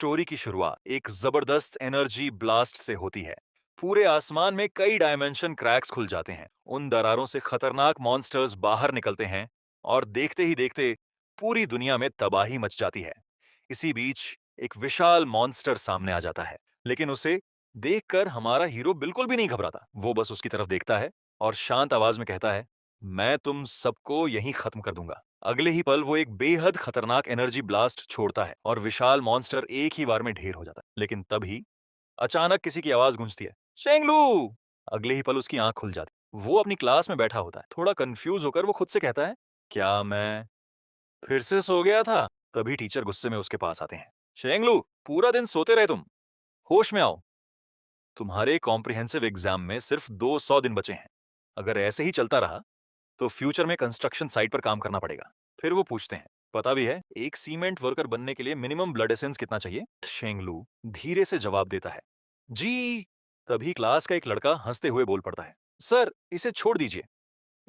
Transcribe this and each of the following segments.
Story की शुरुआत एक जबरदस्त एनर्जी ब्लास्ट से होती है। पूरे आसमान में कई डायमेंशन क्रैक्स खुल जाते हैं। उन दरारों से खतरनाक मॉन्स्टर्स बाहर निकलते हैं और देखते ही देखते पूरी दुनिया में तबाही मच जाती है। इसी बीच एक विशाल मॉन्स्टर सामने आ जाता है, लेकिन उसे देखकर हमारा हीरो बिल्कुल भी नहीं घबराता। वो बस उसकी तरफ देखता है और शांत आवाज में कहता है, मैं तुम सबको यहीं खत्म कर दूंगा। अगले ही पल वो एक बेहद खतरनाक एनर्जी ब्लास्ट छोड़ता है और विशाल मॉन्स्टर एक ही बार में ढेर हो जाता है। लेकिन तभी अचानक किसी की आवाज गूंजती है, शेंगलू। अगले ही पल उसकी आंख खुल जाती है। वो अपनी क्लास में बैठा होता है। थोड़ा कंफ्यूज होकर वो खुद से कहता है, क्या मैं फिर से सो गया था? तभी टीचर गुस्से में उसके पास आते हैं। शेंगलू, पूरा दिन सोते रहे तुम, होश में आओ। तुम्हारे कॉम्प्रिहेंसिव एग्जाम में सिर्फ 200 दिन बचे हैं। अगर ऐसे ही चलता रहा तो फ्यूचर में कंस्ट्रक्शन साइट पर काम करना पड़ेगा। फिर वो पूछते हैं, पता भी है एक सीमेंट वर्कर बनने के लिए मिनिमम ब्लड एसेंस कितना चाहिए? शेंगलू धीरे से जवाब देता है, जी। तभी क्लास का एक लड़का हंसते हुए बोल पड़ता है, सर इसे छोड़ दीजिए,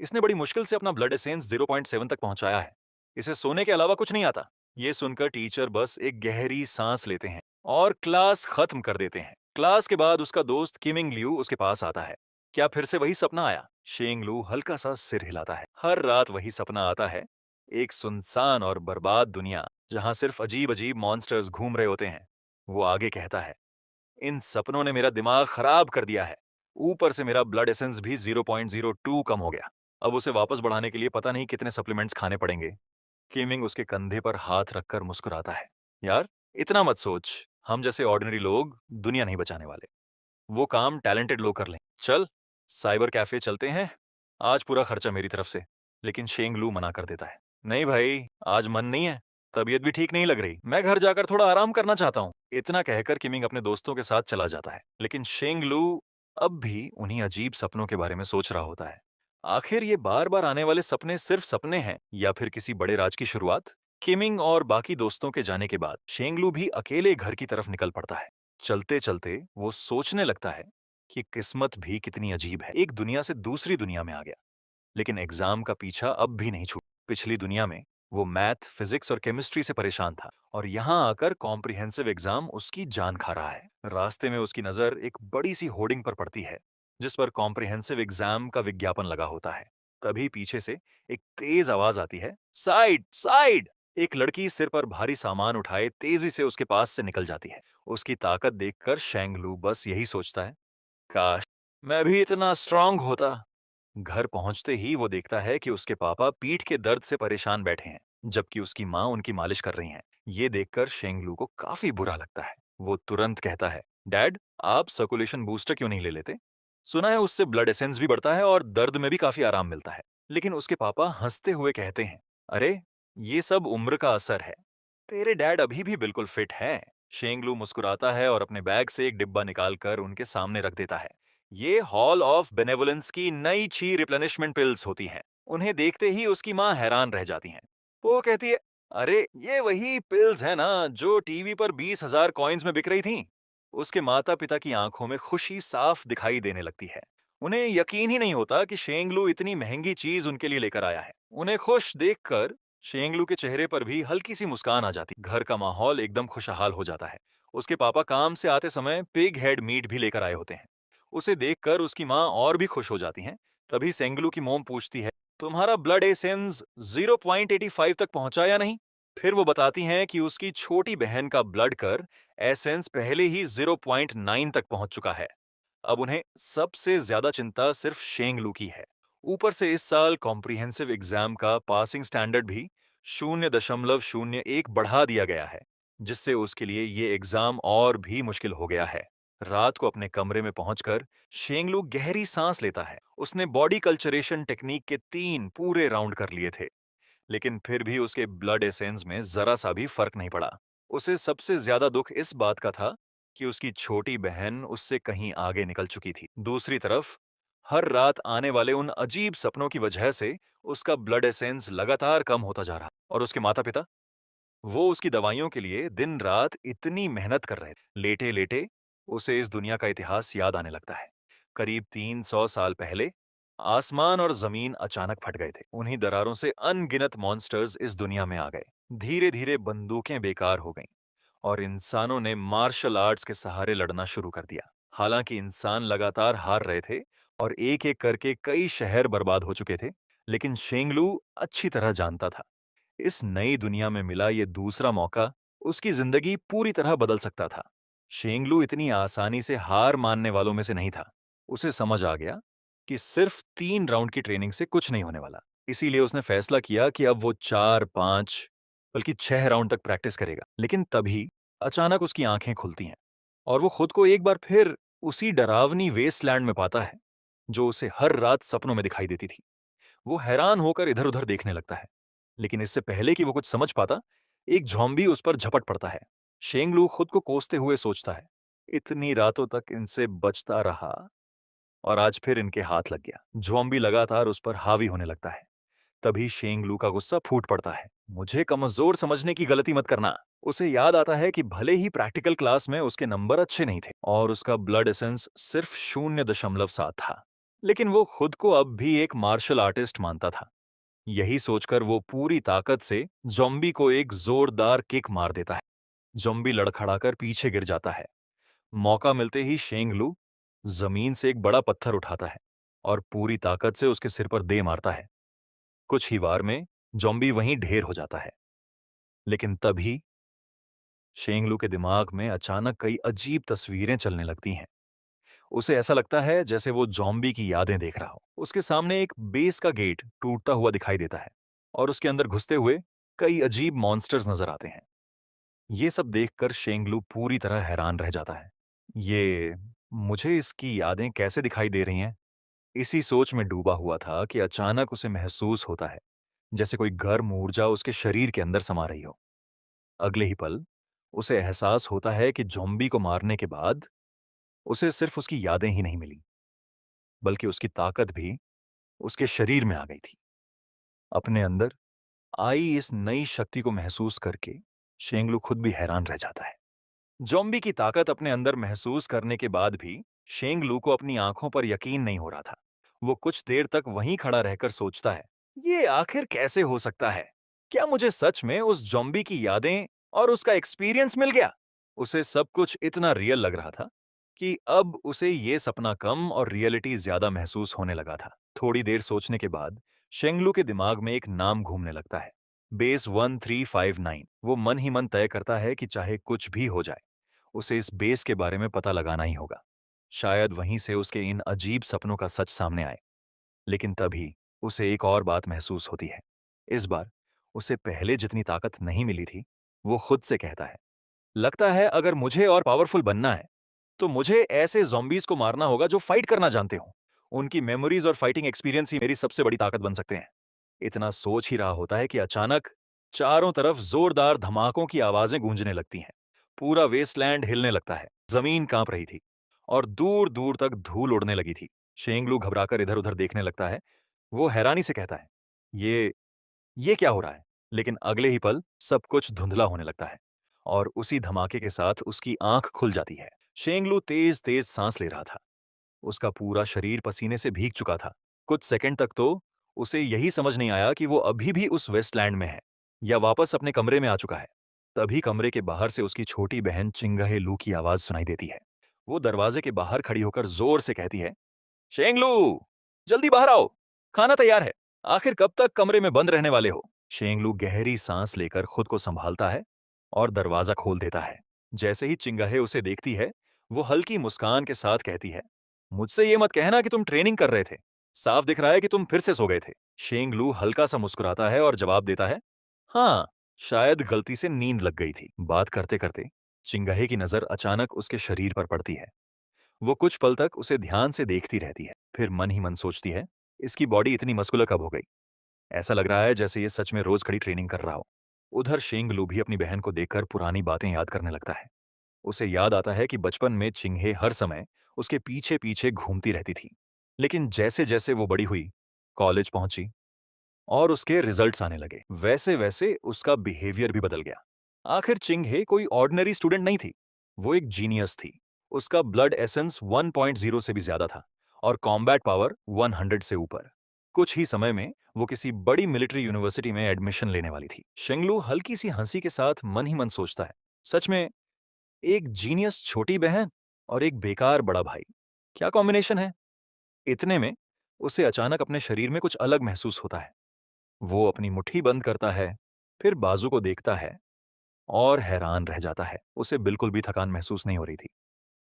इसने बड़ी मुश्किल से अपना ब्लड एसेंस 0.7 तक पहुंचाया है। इसे सोने के अलावा कुछ नहीं आता। ये सुनकर टीचर बस एक गहरी सांस लेते हैं और क्लास खत्म कर देते हैं। क्लास के बाद उसका दोस्त किमिंग लिू उसके पास आता है। क्या फिर से वही सपना आया? शेंगलू हल्का सा सिर हिलाता है। हर रात वही सपना आता है, एक सुनसान और बर्बाद दुनिया जहां सिर्फ अजीब अजीब मॉन्स्टर्स घूम रहे होते हैं। वो आगे कहता है, इन सपनों ने मेरा दिमाग खराब कर दिया है। ऊपर से मेरा ब्लड एसेंस भी 0.02 कम हो गया। अब उसे वापस बढ़ाने के लिए पता नहीं कितने सप्लीमेंट्स खाने पड़ेंगे। किमिंग उसके कंधे पर हाथ रखकर मुस्कुराता है। यार, इतना मत सोच, हम जैसे ऑर्डिनरी लोग दुनिया नहीं बचाने वाले। वो काम टैलेंटेड लोग कर लें। चल, साइबर कैफे चलते हैं, आज पूरा खर्चा मेरी तरफ से। लेकिन शेंग लू मना कर देता है, नहीं भाई, आज मन नहीं है, तबीयत भी ठीक नहीं लग रही, मैं घर जाकर थोड़ा आराम करना चाहता हूँ। इतना कहकर किमिंग अपने दोस्तों के साथ चला जाता है। लेकिन शेंग लू अब भी उन्हीं अजीब सपनों के बारे में सोच रहा होता है। आखिर ये बार बार आने वाले सपने सिर्फ सपने हैं या फिर किसी बड़े राज की शुरुआत? किमिंग और बाकी दोस्तों के जाने के बाद शेंगलू भी अकेले घर की तरफ निकल पड़ता है। चलते चलते वो सोचने लगता है कि किस्मत भी कितनी अजीब है, एक दुनिया से दूसरी दुनिया में आ गया। लेकिन एग्जाम का पीछा अब भी नहीं छूटा। पिछली दुनिया में वो मैथ, फिजिक्स और केमिस्ट्री से परेशान था और यहाँ आकर कॉम्प्रिहेंसिव एग्जाम उसकी जान खा रहा है। रास्ते में उसकी नजर एक बड़ी सी होर्डिंग पर पड़ती है जिस पर कॉम्प्रिहेंसिव एग्जाम का विज्ञापन लगा होता है। तभी पीछे से एक तेज आवाज आती है, साइड साइड। एक लड़की सिर पर भारी सामान उठाए तेजी से उसके पास से निकल जाती है। उसकी ताकत देखकर शेंगलू बस यही सोचता है, काश मैं भी इतना स्ट्रांग होता। घर पहुंचते ही वो देखता है कि उसके पापा पीठ के दर्द से परेशान बैठे हैं, जबकि उसकी माँ उनकी मालिश कर रही हैं। ये देखकर शेंगलू को काफी बुरा लगता है। वो तुरंत कहता है, डैड, आप सर्कुलेशन बूस्टर क्यों नहीं ले लेते? सुना है उससे ब्लड एसेंस भी बढ़ता है और दर्द में भी काफी आराम मिलता है। लेकिन उसके पापा हंसते हुए कहते हैं, अरे ये सब उम्र का असर है, तेरे डैड अभी भी बिल्कुल फिट हैं। शेंगलू मुस्कुराता है और अपने बैग से एक डिब्बा निकालकर उनके सामने रख देता है। ये हॉल ऑफ बेनेवोलेंस की नई ची रिप्लेनिशमेंट पिल्स होती हैं। उन्हें देखते ही उसकी माँ हैरान रह जाती हैं। वो कहती है, अरे ये वही पिल्स है ना जो टीवी पर 20,000 कॉइन्स में बिक रही थी? उसके माता पिता की आंखों में खुशी साफ दिखाई देने लगती है। उन्हें यकीन ही नहीं होता कि शेंगलू इतनी महंगी चीज उनके लिए लेकर आया है। उन्हें खुश देखकर शेंगलू के चेहरे पर भी हल्की सी मुस्कान आ जाती। घर का माहौल एकदम खुशहाल हो जाता है। उसके पापा काम से आते समय पिग हेड मीट भी लेकर आए होते हैं। उसे देखकर उसकी माँ और भी खुश हो जाती हैं। तभी सेंगलू की मोम पूछती है, तुम्हारा ब्लड एसेंस 0.85 तक पहुंचा या नहीं? फिर वो बताती हैं कि उसकी छोटी बहन का ब्लड कर एसेंस पहले ही 0.9 तक पहुंच चुका है। अब उन्हें सबसे ज्यादा चिंता सिर्फ शेंगलू की है। ऊपर से इस साल कॉम्प्रिहेंसिव एग्जाम का पासिंग स्टैंडर्ड भी 0.01 बढ़ा दिया गया है, जिससे उसके लिए ये एग्जाम और भी मुश्किल हो गया है। रात को अपने कमरे में पहुंचकर शेंगलू गहरी सांस लेता है। उसने बॉडी कल्चरेशन टेक्निक के 3 पूरे राउंड कर लिए थे, लेकिन फिर भी उसके ब्लड एसेंस में जरा सा भी फर्क नहीं पड़ा। उसे सबसे ज्यादा दुख इस बात का था कि उसकी छोटी बहन उससे कहीं आगे निकल चुकी थी। दूसरी तरफ हर रात आने वाले उन अजीब सपनों की वजह से उसका ब्लड एसेंस लगातार कम होता जा रहा। और उसके माता पिता, वो उसकी दवाइयों के लिए दिन रात इतनी मेहनत कर रहे थे। लेटे लेटे उसे इस दुनिया का इतिहास याद आने लगता है। करीब 300 साल पहले आसमान और जमीन अचानक फट गए थे। उन्हीं दरारों से अनगिनत मॉन्स्टर्स इस दुनिया में आ गए। धीरे धीरे बंदूकें बेकार हो गईं और इंसानों ने मार्शल आर्ट्स के सहारे लड़ना शुरू कर दिया। हालांकि इंसान लगातार हार रहे थे और एक-एक करके कई शहर बर्बाद हो चुके थे, लेकिन शेंगलू अच्छी तरह जानता था, इस नई दुनिया में मिला ये दूसरा मौका उसकी जिंदगी पूरी तरह बदल सकता था। शेंगलू इतनी आसानी से हार मानने वालों में से नहीं था। उसे समझ आ गया कि सिर्फ 3 राउंड की ट्रेनिंग से कुछ नहीं होने वाला। इसीलिए उसने फैसला किया कि अब वो 4, 5 बल्कि 6 राउंड तक प्रैक्टिस करेगा। लेकिन तभी अचानक उसकी आंखें खुलती हैं और वो खुद को एक बार फिर उसी डरावनी वेस्टलैंड में पाता है जो उसे हर रात सपनों में दिखाई देती थी। वो हैरान होकर इधर-उधर देखने लगता है, लेकिन इससे पहले कि वो कुछ समझ पाता, एक ज़ॉम्बी उस पर झपट पड़ता है। शेंगलू खुद को कोसते हुए सोचता है, इतनी रातों तक इनसे बचता रहा और आज फिर इनके हाथ लग गया। ज़ॉम्बी लगातार उस पर हावी होने लगता है। तभी शेंगलू का गुस्सा फूट पड़ता है। मुझे कमजोर समझने की गलती मत करना। उसे याद आता है कि भले ही प्रैक्टिकल क्लास में उसके नंबर अच्छे नहीं थे और उसका ब्लड एसेंस सिर्फ 0.7 था, लेकिन वो खुद को अब भी एक मार्शल आर्टिस्ट मानता था। यही सोचकर वो पूरी ताकत से ज़ॉम्बी को एक जोरदार किक मार देता है। ज़ॉम्बी लड़खड़ाकर पीछे गिर जाता है। मौका मिलते ही शेंगलू जमीन से एक बड़ा पत्थर उठाता है और पूरी ताकत से उसके सिर पर दे मारता है। कुछ ही वार में ज़ॉम्बी वहीं ढेर हो जाता है। लेकिन तभी शेंगलू के दिमाग में अचानक कई अजीब तस्वीरें चलने लगती हैं। उसे ऐसा लगता है जैसे वो ज़ॉम्बी की यादें देख रहा हो। उसके सामने एक बेस का गेट टूटता हुआ दिखाई देता है और उसके अंदर घुसते हुए कई अजीब मॉन्स्टर्स नजर आते हैं। ये सब देखकर शेंगलू पूरी तरह हैरान रह जाता है। ये मुझे इसकी यादें कैसे दिखाई दे रही हैं? इसी सोच में डूबा हुआ था कि अचानक उसे महसूस होता है जैसे कोई गर्म ऊर्जा उसके शरीर के अंदर समा रही हो। अगले ही पल उसे एहसास होता है कि ज़ॉम्बी को मारने के बाद उसे सिर्फ उसकी यादें ही नहीं मिली, बल्कि उसकी ताकत भी उसके शरीर में आ गई थी। अपने अंदर आई इस नई शक्ति को महसूस करके शेंगलू खुद भी हैरान रह जाता है। ज़ॉम्बी की ताकत अपने अंदर महसूस करने के बाद भी शेंगलू को अपनी आंखों पर यकीन नहीं हो रहा था। वो कुछ देर तक वहीं खड़ा रहकर सोचता है, ये आखिर कैसे हो सकता है? क्या मुझे सच में उस ज़ॉम्बी की यादें और उसका एक्सपीरियंस मिल गया? उसे सब कुछ इतना रियल लग रहा था कि अब उसे ये सपना कम और रियलिटी ज्यादा महसूस होने लगा था। थोड़ी देर सोचने के बाद शेंगलू के दिमाग में एक नाम घूमने लगता है, बेस 1359। वो मन ही मन तय करता है कि चाहे कुछ भी हो जाए, उसे इस बेस के बारे में पता लगाना ही होगा। शायद वहीं से उसके इन अजीब सपनों का सच सामने आए। लेकिन तभी उसे एक और बात महसूस होती है। इस बार उसे पहले जितनी ताकत नहीं मिली थी। वो खुद से कहता है, लगता है अगर मुझे और पावरफुल बनना है तो मुझे ऐसे ज़ॉम्बीज़ को मारना होगा जो फाइट करना जानते हों। उनकी मेमोरीज और फाइटिंग एक्सपीरियंस ही मेरी सबसे बड़ी ताकत बन सकते हैं। इतना सोच ही रहा होता है कि अचानक चारों तरफ जोरदार धमाकों की आवाजें गूंजने लगती हैं। पूरा वेस्टलैंड हिलने लगता है, जमीन कांप रही थी और दूर दूर तक धूल उड़ने लगी थी। शेंगलू घबराकर इधर उधर देखने लगता है। वो हैरानी से कहता है, ये ये क्या हो रहा है? लेकिन अगले ही पल सब कुछ धुंधला होने लगता है और उसी धमाके के साथ उसकी आंख खुल जाती है। शेंगलू तेज तेज सांस ले रहा था। उसका पूरा शरीर पसीने से भीग चुका था। कुछ सेकंड तक तो उसे यही समझ नहीं आया कि वो अभी भी उस वेस्टलैंड में है या वापस अपने कमरे में आ चुका है। तभी कमरे के बाहर से उसकी छोटी बहन चिंगहे लू की आवाज सुनाई देती है। वो दरवाजे के बाहर खड़ी होकर जोर से कहती है, शेंगलू, जल्दी बाहर आओ, खाना तैयार है। आखिर कब तक कमरे में बंद रहने वाले हो? शेंगलू गहरी सांस लेकर खुद को संभालता है और दरवाजा खोल देता है। जैसे ही चिंगाहे उसे देखती है, वो हल्की मुस्कान के साथ कहती है, मुझसे ये मत कहना कि तुम ट्रेनिंग कर रहे थे। साफ दिख रहा है कि तुम फिर से सो गए थे। शेंगलू हल्का सा मुस्कुराता है और जवाब देता है, हाँ, शायद गलती से नींद लग गई थी। बात करते करते चिंगाहे की नजर अचानक उसके शरीर पर पड़ती है। वो कुछ पल तक उसे ध्यान से देखती रहती है, फिर मन ही मन सोचती है, इसकी बॉडी इतनी मस्कुलर कब हो गई? ऐसा लग रहा है जैसे ये सच में रोज खड़ी ट्रेनिंग कर रहा हो। उधर शेंगलू भी अपनी बहन को देखकर पुरानी बातें याद करने लगता है। उसे याद आता है कि बचपन में चिंगहे हर समय उसके पीछे पीछे घूमती रहती थी। लेकिन जैसे जैसे वो बड़ी हुई, कॉलेज पहुंची और उसके रिजल्ट्स आने लगे, वैसे वैसे उसका बिहेवियर भी बदल गया। आखिर चिंगहे कोई ऑर्डिनरी स्टूडेंट नहीं थी, वो एक जीनियस थी। उसका ब्लड एसेंस 1.0 से भी ज्यादा था और कॉम्बैट पावर 100 से ऊपर। कुछ ही समय में वो किसी बड़ी मिलिट्री यूनिवर्सिटी में एडमिशन लेने वाली थी। शेंगलू हल्की सी हंसी के साथ मन ही मन सोचता है, सच में एक जीनियस छोटी बहन और एक बेकार बड़ा भाई, क्या कॉम्बिनेशन है। इतने में उसे अचानक अपने शरीर में कुछ अलग महसूस होता है। वो अपनी मुट्ठी बंद करता है, फिर बाजू को देखता है और हैरान रह जाता है। उसे बिल्कुल भी थकान महसूस नहीं हो रही थी।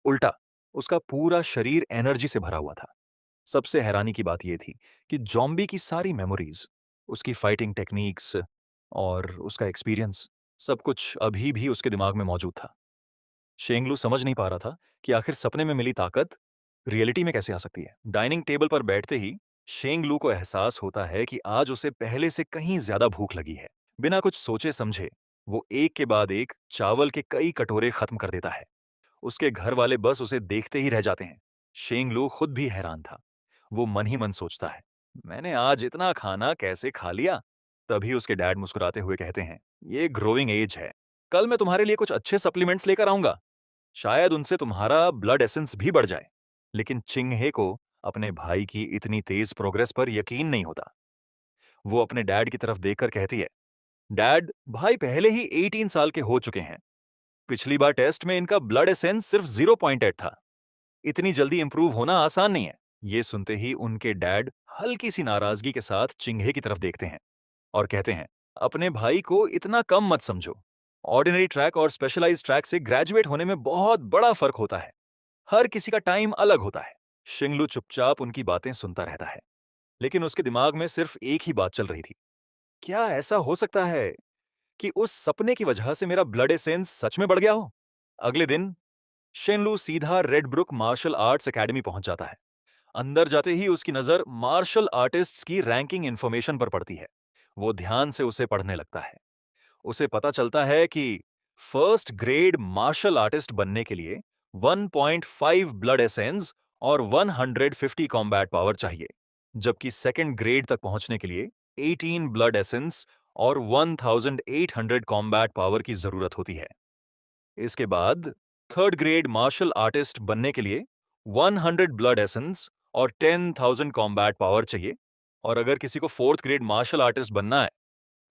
उल्टा, उसका पूरा शरीर एनर्जी से भरा हुआ था। सबसे हैरानी की बात यह थी कि जॉम्बी की सारी मेमोरीज, उसकी फाइटिंग टेक्निक्स और उसका एक्सपीरियंस, सब कुछ अभी भी उसके दिमाग में मौजूद था। शेंगलू समझ नहीं पा रहा था कि आखिर सपने में मिली ताकत रियलिटी में कैसे आ सकती है। डाइनिंग टेबल पर बैठते ही शेंगलू को एहसास होता है कि आज उसे पहले से कहीं ज्यादा भूख लगी है। बिना कुछ सोचे समझे वो एक के बाद एक चावल के कई कटोरे खत्म कर देता है। उसके घर वाले बस उसे देखते ही रह जाते हैं। शेंगलू खुद भी हैरान था। वो मन ही मन सोचता है, मैंने आज इतना खाना कैसे खा लिया। तभी उसके डैड मुस्कुराते हुए कहते हैं, ये ग्रोइंग एज है, कल मैं तुम्हारे लिए कुछ अच्छे सप्लीमेंट्स लेकर आऊंगा, शायद उनसे तुम्हारा ब्लड एसेंस भी बढ़ जाए। लेकिन चिंगहे को अपने भाई की इतनी तेज प्रोग्रेस पर यकीन नहीं होता। वो अपने डैड की तरफ देखकर कहती है, डैड, भाई पहले ही 18 साल के हो चुके हैं। पिछली बार टेस्ट में इनका ब्लड एसेंस सिर्फ 0.8 था। इतनी जल्दी इंप्रूव होना आसान नहीं है। ये सुनते ही उनके डैड हल्की सी नाराजगी के साथ चिंगहे की तरफ देखते हैं और कहते हैं, अपने भाई को इतना कम मत समझो। ऑर्डिनरी ट्रैक और स्पेशलाइज्ड ट्रैक से ग्रेजुएट होने में बहुत बड़ा फर्क होता है। हर किसी का टाइम अलग होता है। शिंगलू चुपचाप उनकी बातें सुनता रहता है, लेकिन उसके दिमाग में सिर्फ एक ही बात चल रही थी, क्या ऐसा हो सकता है कि उस सपने की वजह से मेरा ब्लड एसेंस सच में बढ़ गया हो। अगले दिन शेनलू सीधा Red Brook martial arts academy पहुंच जाता है। अंदर जाते ही उसकी नजर मार्शल आर्टिस्ट्स की रैंकिंग इंफॉर्मेशन पर पड़ती है। वो ध्यान से उसे पढ़ने लगता है। उसे पता चलता है कि फर्स्ट ग्रेड मार्शल आर्टिस्ट बनने के लिए 1.5 ब्लड एसेंस और 150 कॉम्बैट पावर चाहिए, जबकि सेकंड ग्रेड तक पहुंचने के लिए 18 ब्लड एसेंस और 1800 कॉम्बैट पावर की जरूरत होती है। इसके बाद थर्ड ग्रेड मार्शल आर्टिस्ट बनने के लिए 100 ब्लड एसेंस और 10,000 कॉम्बैट पावर चाहिए, और अगर किसी को फोर्थ ग्रेड मार्शल आर्टिस्ट बनना है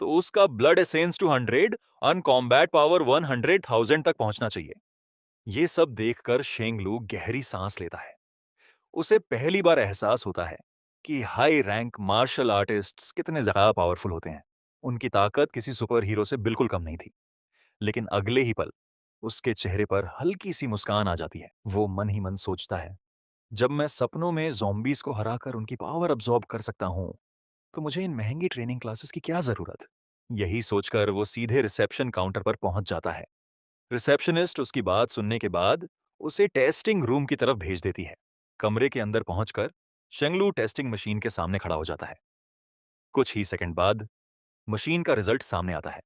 तो उसका ब्लड एसेंस 200 और कॉम्बैट पावर 100,000 तक पहुंचना चाहिए। ये सब देखकर शेंगलू गहरी सांस लेता है। उसे पहली बार एहसास होता है कि हाई रैंक मार्शल आर्टिस्ट्स कितने ज्यादा पावरफुल होते हैं। उनकी ताकत किसी सुपर हीरो से बिल्कुल कम नहीं थी। लेकिन अगले ही पल उसके चेहरे पर हल्की सी मुस्कान आ जाती है। वो मन ही मन सोचता है, जब मैं सपनों में ज़ॉम्बीज़ को हराकर उनकी पावर अब्सॉर्ब कर सकता हूं, तो मुझे इन महंगी ट्रेनिंग क्लासेस की क्या जरूरत। यही सोचकर वो सीधे रिसेप्शन काउंटर पर पहुंच जाता है। रिसेप्शनिस्ट उसकी बात सुनने के बाद उसे टेस्टिंग रूम की तरफ भेज देती है। कमरे के अंदर पहुंचकर शेंगलू टेस्टिंग मशीन के सामने खड़ा हो जाता है। कुछ ही सेकंड बाद मशीन का रिजल्ट सामने आता है।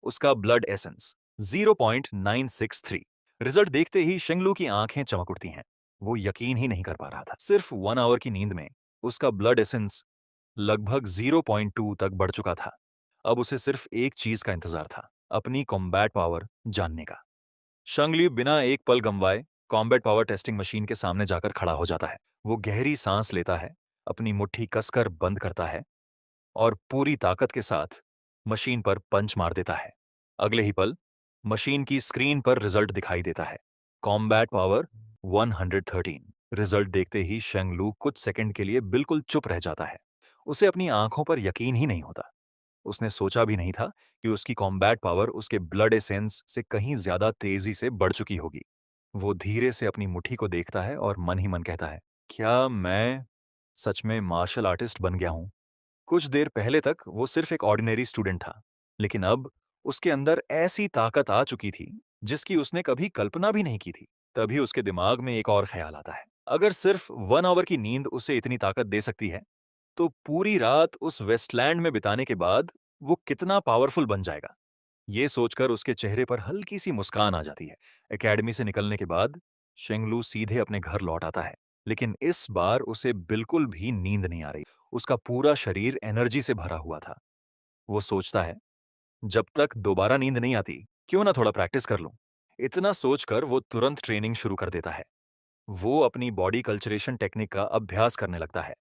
उसका ब्लड एसेंस 0.963। रिजल्ट देखते ही शेंगलू की आंखें चमक उठती हैं। वो यकीन ही नहीं कर पा रहा था। सिर्फ 1 आवर की नींद में उसका ब्लड एसेंस लगभग 0.2 तक बढ़ चुका था। अब उसे सिर्फ एक चीज का इंतजार था, अपनी कॉम्बैट पावर जानने का। शंगली बिना एक पल गंवाए कॉम्बैट पावर टेस्टिंग मशीन के सामने जाकर खड़ा हो जाता है। वो गहरी सांस लेता है, अपनी मुट्ठी कसकर बंद करता है और पूरी ताकत के साथ मशीन पर पंच मार देता है। अगले ही पल मशीन की स्क्रीन पर रिजल्ट दिखाई देता है, कॉम्बैट पावर 113। रिजल्ट देखते ही शेंगलू कुछ सेकंड के लिए बिल्कुल चुप रह जाता है। उसे अपनी आंखों पर यकीन ही नहीं होता। उसने सोचा भी नहीं था कि उसकी कॉम्बैट पावर उसके ब्लड एसेंस से कहीं ज्यादा तेजी से बढ़ चुकी होगी। वो धीरे से अपनी मुट्ठी को देखता है और मन ही मन कहता है, क्या मैं सच में मार्शल आर्टिस्ट बन गया हूं। कुछ देर पहले तक वो सिर्फ एक ऑर्डिनरी स्टूडेंट था, लेकिन अब उसके अंदर ऐसी ताकत आ चुकी थी जिसकी उसने कभी कल्पना भी नहीं की थी। तभी उसके दिमाग में एक और ख्याल आता है, अगर सिर्फ 1 आवर की नींद उसे इतनी ताकत दे सकती है, तो पूरी रात उस वेस्टलैंड में बिताने के बाद वो कितना पावरफुल बन जाएगा। ये सोचकर उसके चेहरे पर हल्की सी मुस्कान आ जाती है। एकेडमी से निकलने के बाद शेंगलू सीधे अपने घर लौट आता है, लेकिन इस बार उसे बिल्कुल भी नींद नहीं आ रही। उसका पूरा शरीर एनर्जी से भरा हुआ था। वो सोचता है, जब तक दोबारा नींद नहीं आती, क्यों ना थोड़ा प्रैक्टिस कर लूं। इतना सोचकर वो तुरंत ट्रेनिंग शुरू कर देता है। वो अपनी बॉडी कल्चरेशन टेक्निक का अभ्यास करने लगता है।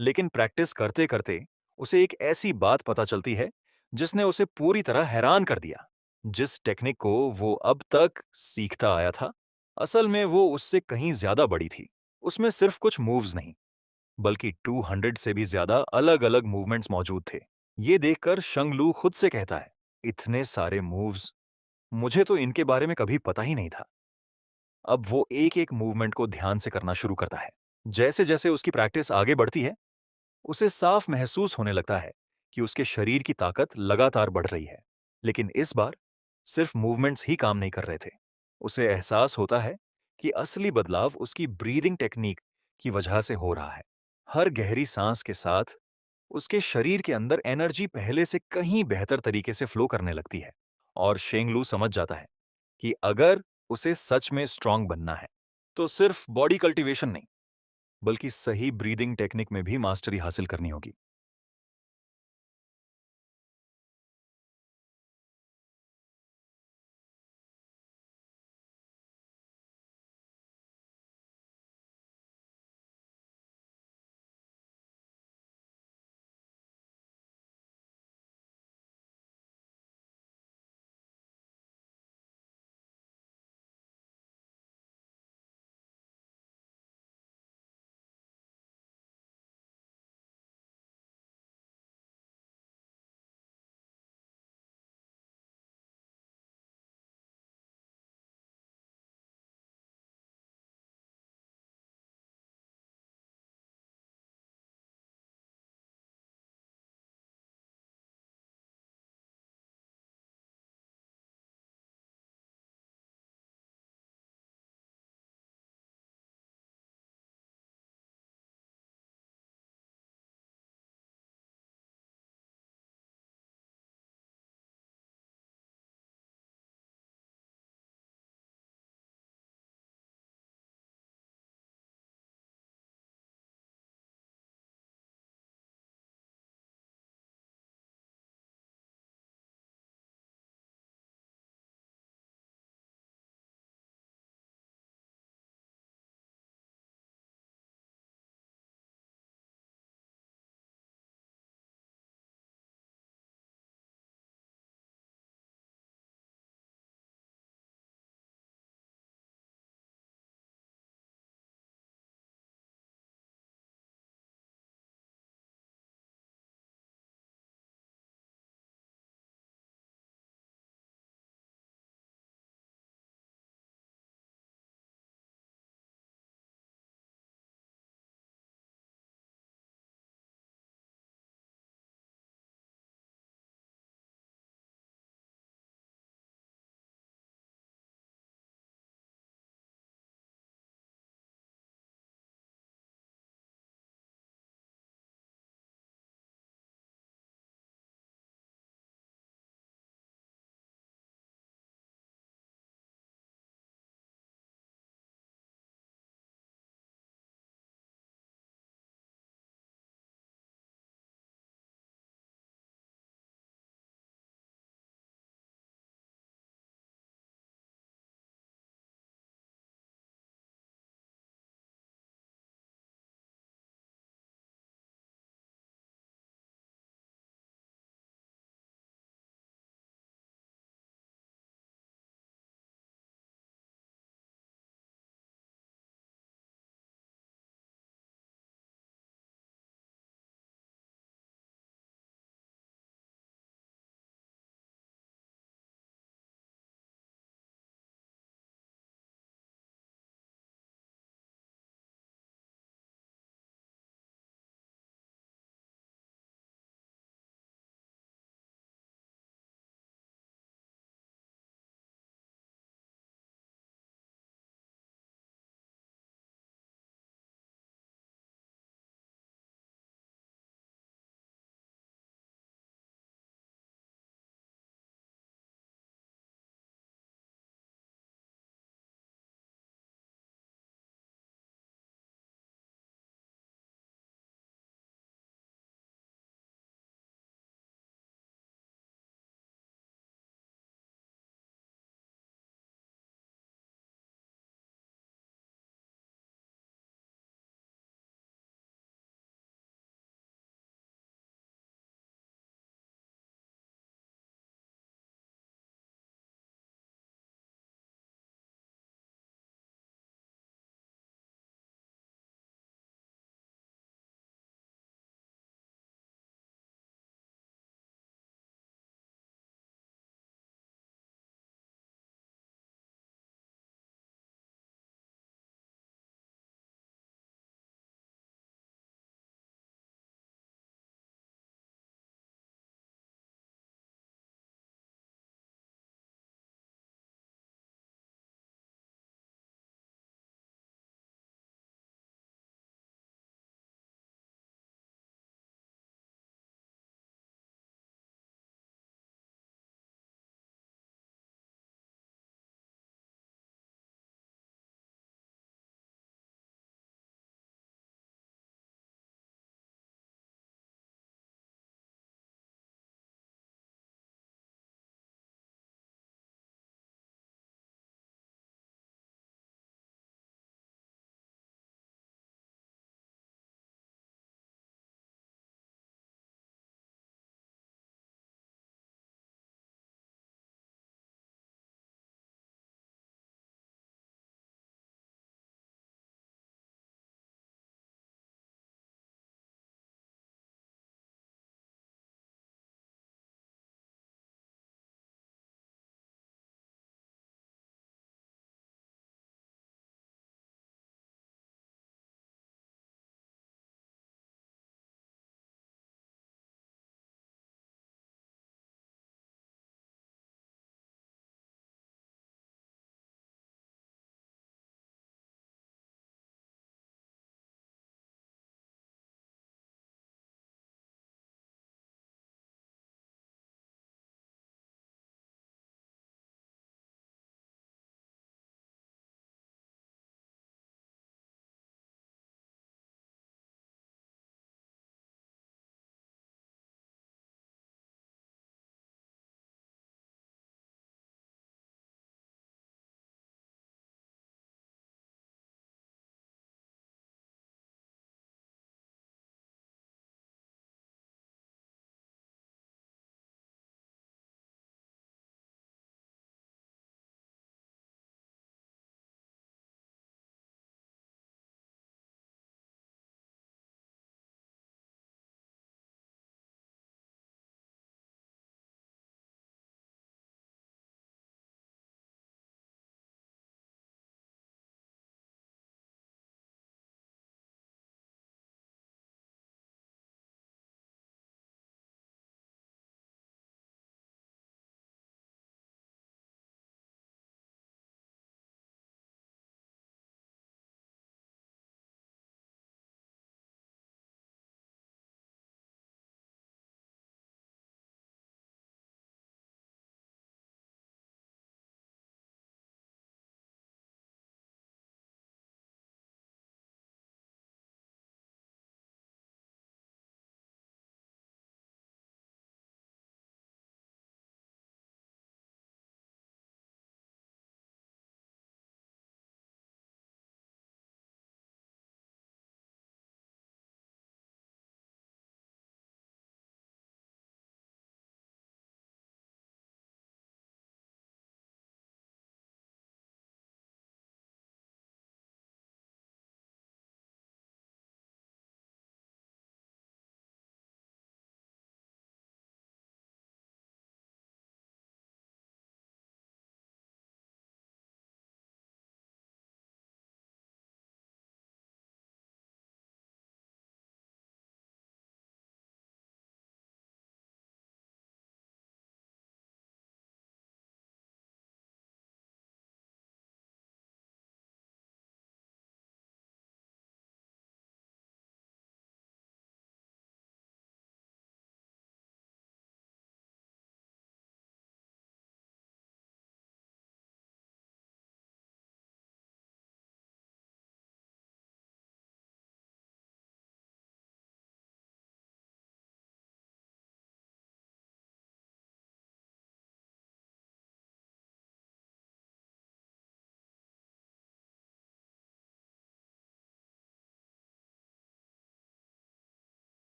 लेकिन प्रैक्टिस करते करते उसे एक ऐसी बात पता चलती है जिसने उसे पूरी तरह हैरान कर दिया। जिस टेक्निक को वो अब तक सीखता आया था, असल में वो उससे कहीं ज्यादा बड़ी थी। उसमें सिर्फ कुछ मूव्स नहीं, बल्कि 200 से भी ज्यादा अलग-अलग मूवमेंट्स मौजूद थे। ये देखकर शंगलू खुद से कहता है, इतने सारे मूव्स, मुझे तो इनके बारे में कभी पता ही नहीं था। अब वो एक-एक मूवमेंट को ध्यान से करना शुरू करता है। जैसे-जैसे उसकी प्रैक्टिस आगे बढ़ती है, उसे साफ महसूस होने लगता है कि उसके शरीर की ताकत लगातार बढ़ रही है। लेकिन इस बार सिर्फ मूवमेंट्स ही काम नहीं कर रहे थे। उसे एहसास होता है कि असली बदलाव उसकी ब्रीदिंग टेक्निक की वजह से हो रहा है। हर गहरी सांस के साथ उसके शरीर के अंदर एनर्जी पहले से कहीं बेहतर तरीके से फ्लो करने लगती है। और शेंगलू समझ जाता है कि अगर उसे सच में स्ट्रांग बनना है, तो सिर्फ बॉडी कल्टीवेशन नहीं, बल्कि सही ब्रीदिंग टेक्निक में भी मास्टरी हासिल करनी होगी।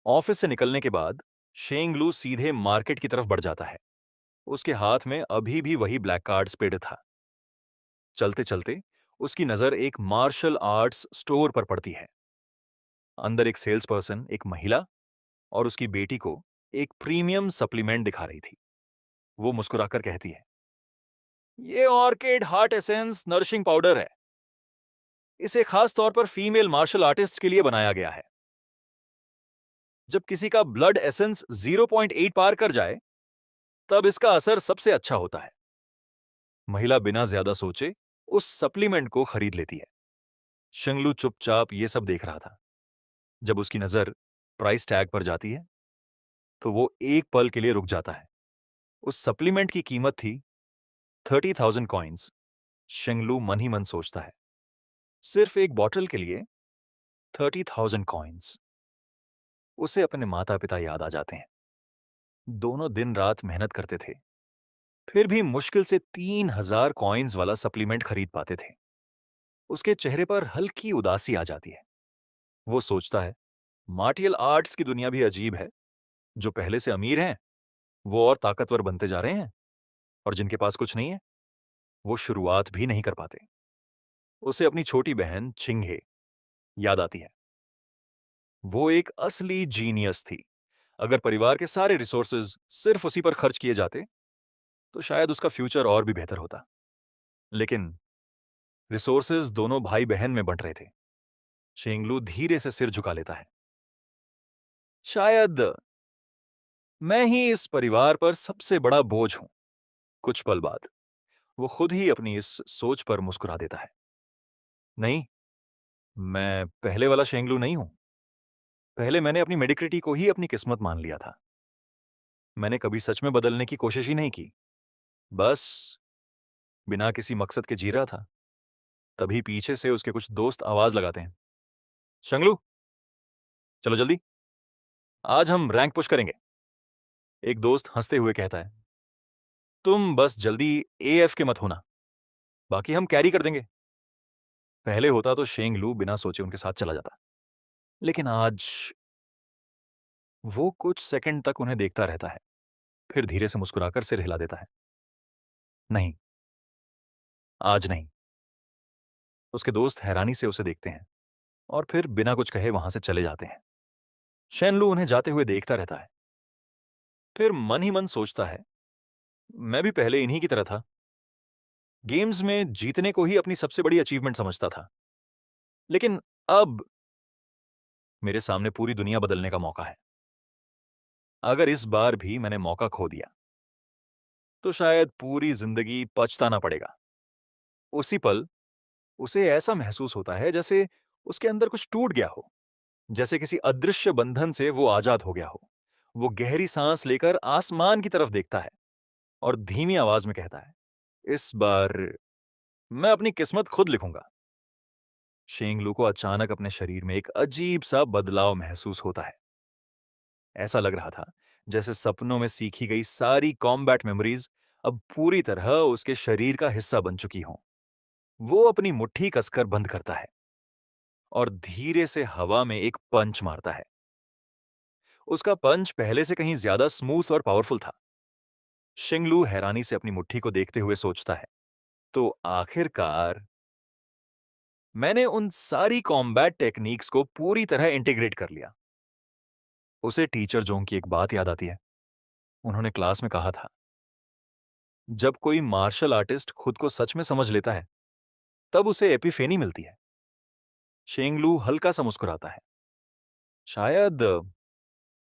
ऑफिस से निकलने के बाद शेंगलू सीधे मार्केट की तरफ बढ़ जाता है। उसके हाथ में अभी भी वही ब्लैक कार्ड स्पेड था। चलते चलते उसकी नजर एक मार्शल आर्ट्स स्टोर पर पड़ती है। अंदर एक सेल्स पर्सन, एक महिला और उसकी बेटी को एक प्रीमियम सप्लीमेंट दिखा रही थी। वो मुस्कुराकर कहती है, ये orchid heart essence nourishing powder है। इसे खास तौर पर फीमेल मार्शल आर्टिस्ट के लिए बनाया गया है। जब किसी का ब्लड एसेंस 0.8 पार कर जाए तब इसका असर सबसे अच्छा होता है। महिला बिना ज्यादा सोचे उस सप्लीमेंट को खरीद लेती है। शंगलू चुपचाप ये सब देख रहा था। जब उसकी नजर प्राइस टैग पर जाती है तो वो एक पल के लिए रुक जाता है। उस सप्लीमेंट की कीमत थी 30,000 कॉइन्स। शंगलू मन ही मन सोचता है, सिर्फ एक बॉटल के लिए 30,000 कॉइन्स। उसे अपने माता पिता याद आ जाते हैं। दोनों दिन रात मेहनत करते थे, फिर भी मुश्किल से 3,000 कॉइन्स वाला सप्लीमेंट खरीद पाते थे। उसके चेहरे पर हल्की उदासी आ जाती है। वो सोचता है, मार्टियल आर्ट्स की दुनिया भी अजीब है। जो पहले से अमीर हैं वो और ताकतवर बनते जा रहे हैं, और जिनके पास कुछ नहीं है वो शुरुआत भी नहीं कर पाते। उसे अपनी छोटी बहन चिंगे याद आती है। वो एक असली जीनियस थी। अगर परिवार के सारे रिसोर्सेज सिर्फ उसी पर खर्च किए जाते तो शायद उसका फ्यूचर और भी बेहतर होता। लेकिन रिसोर्सेज दोनों भाई बहन में बंट रहे थे। शेंगलू धीरे से सिर झुका लेता है। शायद मैं ही इस परिवार पर सबसे बड़ा बोझ हूं। कुछ पल बाद वो खुद ही अपनी इस सोच पर मुस्कुरा देता है। नहीं, मैं पहले वाला शेंगलू नहीं हूं। पहले मैंने अपनी मेडिक्रिटी को ही अपनी किस्मत मान लिया था। मैंने कभी सच में बदलने की कोशिश ही नहीं की। बस बिना किसी मकसद के जी रहा था। तभी पीछे से उसके कुछ दोस्त आवाज लगाते हैं, शंगलू चलो जल्दी, आज हम रैंक पुश करेंगे। एक दोस्त हंसते हुए कहता है, तुम बस जल्दी एएफ के मत होना, बाकी हम कैरी कर देंगे। पहले होता तो शेंगलू बिना सोचे उनके साथ चला जाता, लेकिन आज वो कुछ सेकंड तक उन्हें देखता रहता है, फिर धीरे से मुस्कुराकर सिर हिला देता है। नहीं, आज नहीं। उसके दोस्त हैरानी से उसे देखते हैं और फिर बिना कुछ कहे वहां से चले जाते हैं। शेनलू उन्हें जाते हुए देखता रहता है, फिर मन ही मन सोचता है, मैं भी पहले इन्हीं की तरह था। गेम्स में जीतने को ही अपनी सबसे बड़ी अचीवमेंट समझता था। लेकिन अब मेरे सामने पूरी दुनिया बदलने का मौका है। अगर इस बार भी मैंने मौका खो दिया तो शायद पूरी जिंदगी पछताना पड़ेगा। उसी पल उसे ऐसा महसूस होता है जैसे उसके अंदर कुछ टूट गया हो, जैसे किसी अदृश्य बंधन से वो आजाद हो गया हो। वो गहरी सांस लेकर आसमान की तरफ देखता है और धीमी आवाज में कहता है, इस बार मैं अपनी किस्मत खुद लिखूंगा। शेंगलू को अचानक अपने शरीर में एक अजीब सा बदलाव महसूस होता है। ऐसा लग रहा था जैसे सपनों में सीखी गई सारी कॉम्बैट मेमोरीज अब पूरी तरह उसके शरीर का हिस्सा बन चुकी हों। वो अपनी मुट्ठी कसकर बंद करता है और धीरे से हवा में एक पंच मारता है। उसका पंच पहले से कहीं ज्यादा स्मूथ और पावरफुल था। शिंगलू हैरानी से अपनी मुट्ठी को देखते हुए सोचता है, तो आखिरकार मैंने उन सारी कॉम्बैट टेक्निक्स को पूरी तरह इंटीग्रेट कर लिया। उसे टीचर जोंग की एक बात याद आती है। उन्होंने क्लास में कहा था, जब कोई मार्शल आर्टिस्ट खुद को सच में समझ लेता है तब उसे एपिफेनी मिलती है। शेंगलू हल्का सा मुस्कुराता है। शायद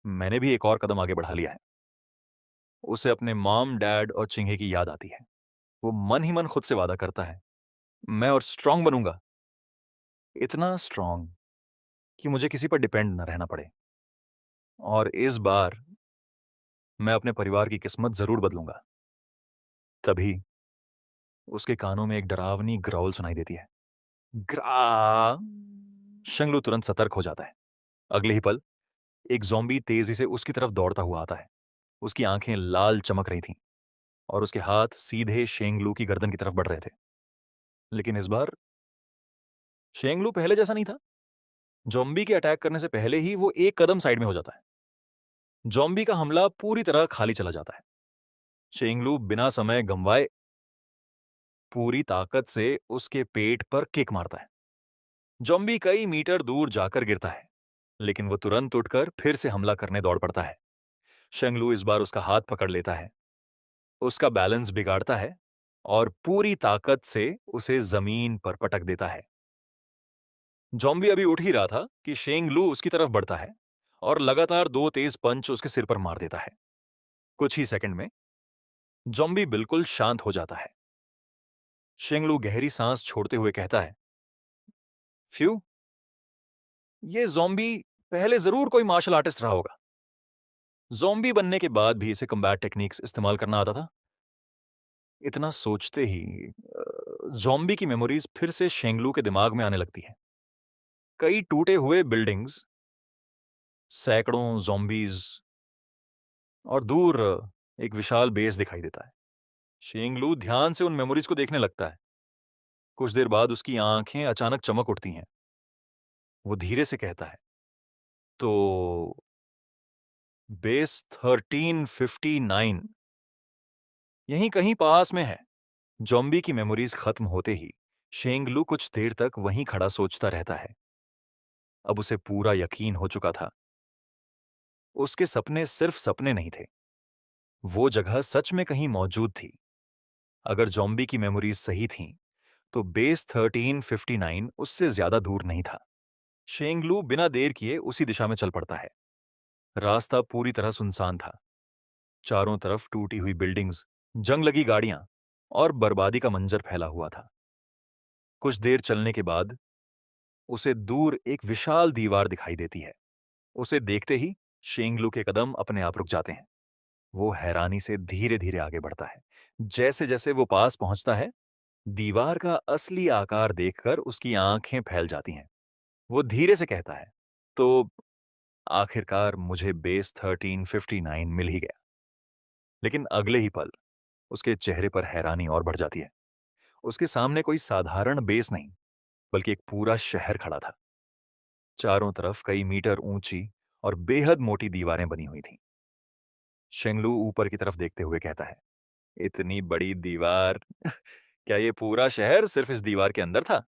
मैंने भी एक और कदम आगे बढ़ा लिया है। उसे अपने मॉम, डैड और चिंगे की याद आती है। वो मन ही मन खुद से वादा करता है, मैं और स्ट्रांग बनूंगा, इतना स्ट्रांग कि मुझे किसी पर डिपेंड न रहना पड़े। और इस बार मैं अपने परिवार की किस्मत जरूर बदलूंगा। तभी उसके कानों में एक डरावनी ग्राउल सुनाई देती है, ग्रा। शंगलू तुरंत सतर्क हो जाता है। अगले ही पल एक ज़ॉम्बी तेजी से उसकी तरफ दौड़ता हुआ आता है। उसकी आंखें लाल चमक रही थीं और उसके हाथ सीधे शेंगलू की गर्दन की तरफ बढ़ रहे थे। लेकिन इस बार शेंगलू पहले जैसा नहीं था। ज़ॉम्बी के अटैक करने से पहले ही वो एक कदम साइड में हो जाता है। ज़ॉम्बी का हमला पूरी तरह खाली चला जाता है। शेंगलू बिना समय गंवाए पूरी ताकत से उसके पेट पर किक मारता है। ज़ॉम्बी कई मीटर दूर जाकर गिरता है, लेकिन वो तुरंत उठकर फिर से हमला करने दौड़ पड़ता है। शेंगलू इस बार उसका हाथ पकड़ लेता है, उसका बैलेंस बिगाड़ता है और पूरी ताकत से उसे जमीन पर पटक देता है। जॉम्बी अभी उठ ही रहा था कि शेंग लू उसकी तरफ बढ़ता है और लगातार दो तेज पंच उसके सिर पर मार देता है। कुछ ही सेकंड में जॉम्बी बिल्कुल शांत हो जाता है। शेंग लू गहरी सांस छोड़ते हुए कहता है, फ्यू, ये जॉम्बी पहले जरूर कोई मार्शल आर्टिस्ट रहा होगा। जॉम्बी बनने के बाद भी इसे कम्बैट टेक्निक्स इस्तेमाल करना आता था। इतना सोचते ही जॉम्बी की मेमोरीज फिर से शेंगलू के दिमाग में आने लगती है। कई टूटे हुए बिल्डिंग्स, सैकड़ों zombies और दूर एक विशाल बेस दिखाई देता है। शेंगलू ध्यान से उन मेमोरीज को देखने लगता है। कुछ देर बाद उसकी आंखें अचानक चमक उठती हैं। वो धीरे से कहता है, तो बेस 1359 यहीं कहीं पास में है। जॉम्बी की मेमोरीज खत्म होते ही शेंगलू कुछ देर तक वहीं खड़ा सोचता रहता है। अब उसे पूरा यकीन हो चुका था, उसके सपने सिर्फ सपने नहीं थे, वो जगह सच में कहीं मौजूद थी। अगर जॉम्बी की मेमोरीज सही थीं, तो बेस 1359 उससे ज्यादा दूर नहीं था। शेंगलू बिना देर किए उसी दिशा में चल पड़ता है। रास्ता पूरी तरह सुनसान था। चारों तरफ टूटी हुई बिल्डिंग्स, जंग लगी गाड़ियां और बर्बादी का मंजर फैला हुआ था। कुछ देर चलने के बाद उसे दूर एक विशाल दीवार दिखाई देती है। उसे देखते ही शेंगलू के कदम अपने आप रुक जाते हैं। वो हैरानी से धीरे धीरे आगे बढ़ता है। जैसे जैसे वो पास पहुंचता है, दीवार का असली आकार देखकर उसकी आंखें फैल जाती हैं। वो धीरे से कहता है, तो आखिरकार मुझे बेस 1359 मिल ही गया। लेकिन अगले ही पल उसके चेहरे पर हैरानी और बढ़ जाती है। उसके सामने कोई साधारण बेस नहीं, बल्कि एक पूरा शहर खड़ा था। चारों तरफ कई मीटर ऊंची और बेहद मोटी दीवारें बनी हुई थीं। शेंगलू ऊपर की तरफ देखते हुए कहता है, इतनी बड़ी दीवार! क्या ये पूरा शहर सिर्फ इस दीवार के अंदर था?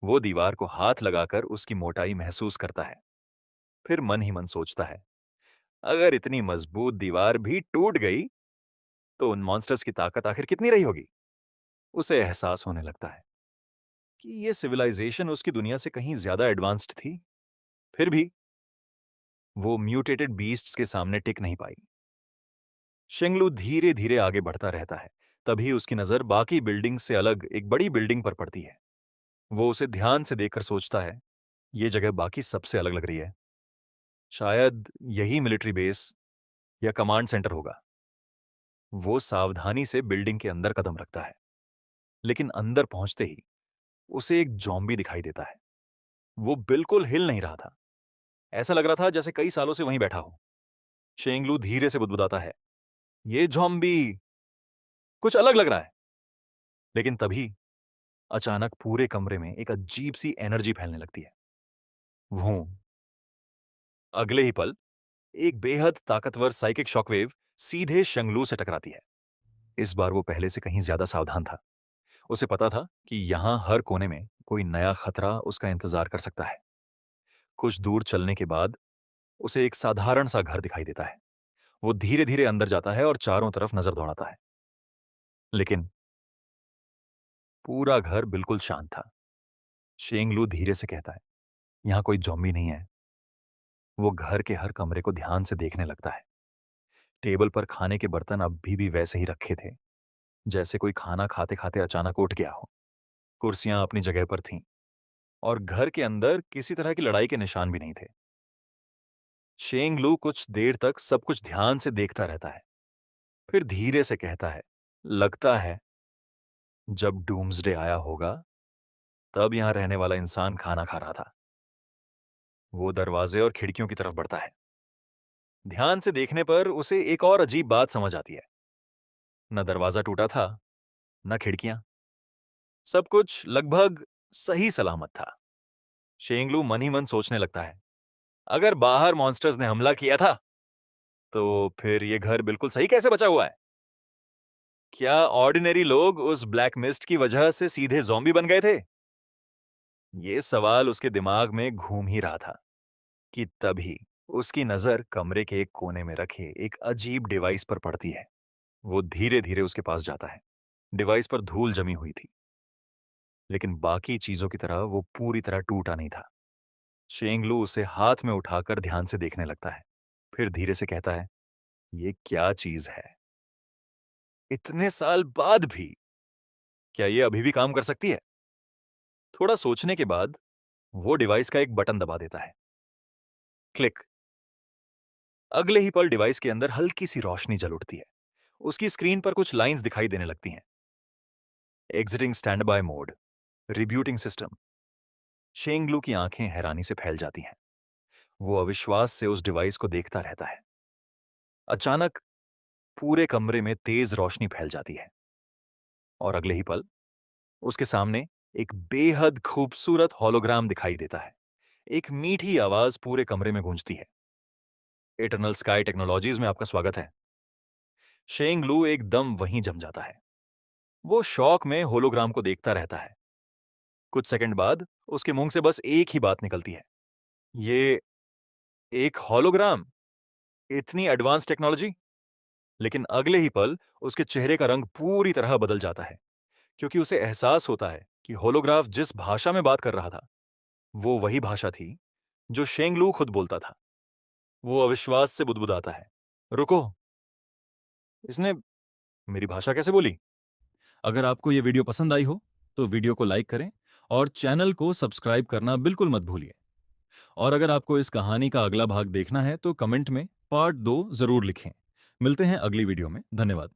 वो दीवार को हाथ लगाकर उसकी मोटाई महसूस करता है। फिर मन ही मन सोचता है, अगर इतनी मजबूत दीवार भी टूट गई, तो उन मॉन्स्टर्स की ताकत आखिर कितनी रही होगी? उसे एहसास होने लगता है कि ये सिविलाइजेशन उसकी दुनिया से कहीं ज्यादा एडवांस्ड थी। फिर भी वो म्यूटेटेड बीस्ट्स के सामने टिक नहीं पाई। शेंगलू धीरे धीरे आगे बढ़ता रहता है। तभी उसकी नजर बाकी बिल्डिंग से अलग एक बड़ी बिल्डिंग पर पड़ती है। वो उसे ध्यान से देखकर सोचता है, ये जगह बाकी सबसे अलग लग रही है। शायद यही मिलिट्री बेस या कमांड सेंटर होगा। वो सावधानी से बिल्डिंग के अंदर कदम रखता है, लेकिन अंदर पहुंचते ही उसे एक जॉम्बी दिखाई देता है। वो बिल्कुल हिल नहीं रहा था। ऐसा लग रहा था जैसे कई सालों से वहीं बैठा हो। शेंगलू धीरे से बुदबुदाता है, ये जॉम्बी कुछ अलग लग रहा है। लेकिन तभी अचानक पूरे कमरे में एक अजीब सी एनर्जी फैलने लगती है। वो अगले ही पल एक बेहद ताकतवर साइकिक शॉकवेव सीधे शंगलू से टकराती है। इस बार वो पहले से कहीं ज्यादा सावधान था। उसे पता था कि यहां हर कोने में कोई नया खतरा उसका इंतजार कर सकता है। कुछ दूर चलने के बाद उसे एक साधारण सा घर दिखाई देता है। वो धीरे धीरे अंदर जाता है और चारों तरफ नजर दौड़ाता है, लेकिन पूरा घर बिल्कुल शांत था। शेंगलू धीरे से कहता है, यहां कोई जॉम्बी नहीं है। वो घर के हर कमरे को ध्यान से देखने लगता है। टेबल पर खाने के बर्तन अभी भी वैसे ही रखे थे, जैसे कोई खाना खाते खाते अचानक उठ गया हो। कुर्सियां अपनी जगह पर थीं और घर के अंदर किसी तरह की लड़ाई के निशान भी नहीं थे। शेंगलू कुछ देर तक सब कुछ ध्यान से देखता रहता है। फिर धीरे से कहता है, लगता है जब डूम्सडे आया होगा, तब यहां रहने वाला इंसान खाना खा रहा था। वो दरवाजे और खिड़कियों की तरफ बढ़ता है। ध्यान से देखने पर उसे एक और अजीब बात समझ आती है। न दरवाजा टूटा था, न खिड़कियां। सब कुछ लगभग सही सलामत था। शेंगलू मन ही मन सोचने लगता है, अगर बाहर मॉन्स्टर्स ने हमला किया था, तो फिर ये घर बिल्कुल सही कैसे बचा हुआ है? क्या ऑर्डिनरी लोग उस ब्लैक मिस्ट की वजह से सीधे ज़ॉम्बी बन गए थे? ये सवाल उसके दिमाग में घूम ही रहा था कि तभी उसकी नजर कमरे के एक कोने में रखे एक अजीब डिवाइस पर पड़ती है। वो धीरे धीरे उसके पास जाता है। डिवाइस पर धूल जमी हुई थी, लेकिन बाकी चीजों की तरह वो पूरी तरह टूटा नहीं था। शेंगलू उसे हाथ में उठाकर ध्यान से देखने लगता है, फिर धीरे से कहता है, ये क्या चीज है? इतने साल बाद भी क्या ये अभी भी काम कर सकती है? थोड़ा सोचने के बाद वो डिवाइस का एक बटन दबा देता है। क्लिक। अगले ही पल डिवाइस के अंदर हल्की सी रोशनी जल उठती है। उसकी स्क्रीन पर कुछ लाइंस दिखाई देने लगती हैं। Exiting standby mode, rebooting system. Shenglu की आंखें हैरानी से फैल जाती हैं। वो अविश्वास से उस डिवाइस को देखता रहता है। अचानक पूरे कमरे में तेज रोशनी फैल जाती है और अगले ही पल उसके सामने एक बेहद खूबसूरत होलोग्राम दिखाई देता है। एक मीठी आवाज पूरे कमरे में गूंजती है, इटरनल स्काई टेक्नोलॉजीज में आपका स्वागत है। शेंगलू एकदम वहीं जम जाता है। वो शौक में होलोग्राम को देखता रहता है। कुछ सेकंड बाद उसके मुंह से बस एक ही बात निकलती है, ये एक होलोग्राम, इतनी एडवांस टेक्नोलॉजी। लेकिन अगले ही पल उसके चेहरे का रंग पूरी तरह बदल जाता है, क्योंकि उसे एहसास होता है कि होलोग्राफ जिस भाषा में बात कर रहा था, वो वही भाषा थी जो शेंगलू खुद बोलता था। वो अविश्वास से बुदबुदाता है, रुको, इसने मेरी भाषा कैसे बोली? अगर आपको ये वीडियो पसंद आई हो तो वीडियो को लाइक करें और चैनल को सब्सक्राइब करना बिल्कुल मत भूलिए। और अगर आपको इस कहानी का अगला भाग देखना है तो कमेंट में पार्ट 2 जरूर लिखें। मिलते हैं अगली वीडियो में। धन्यवाद।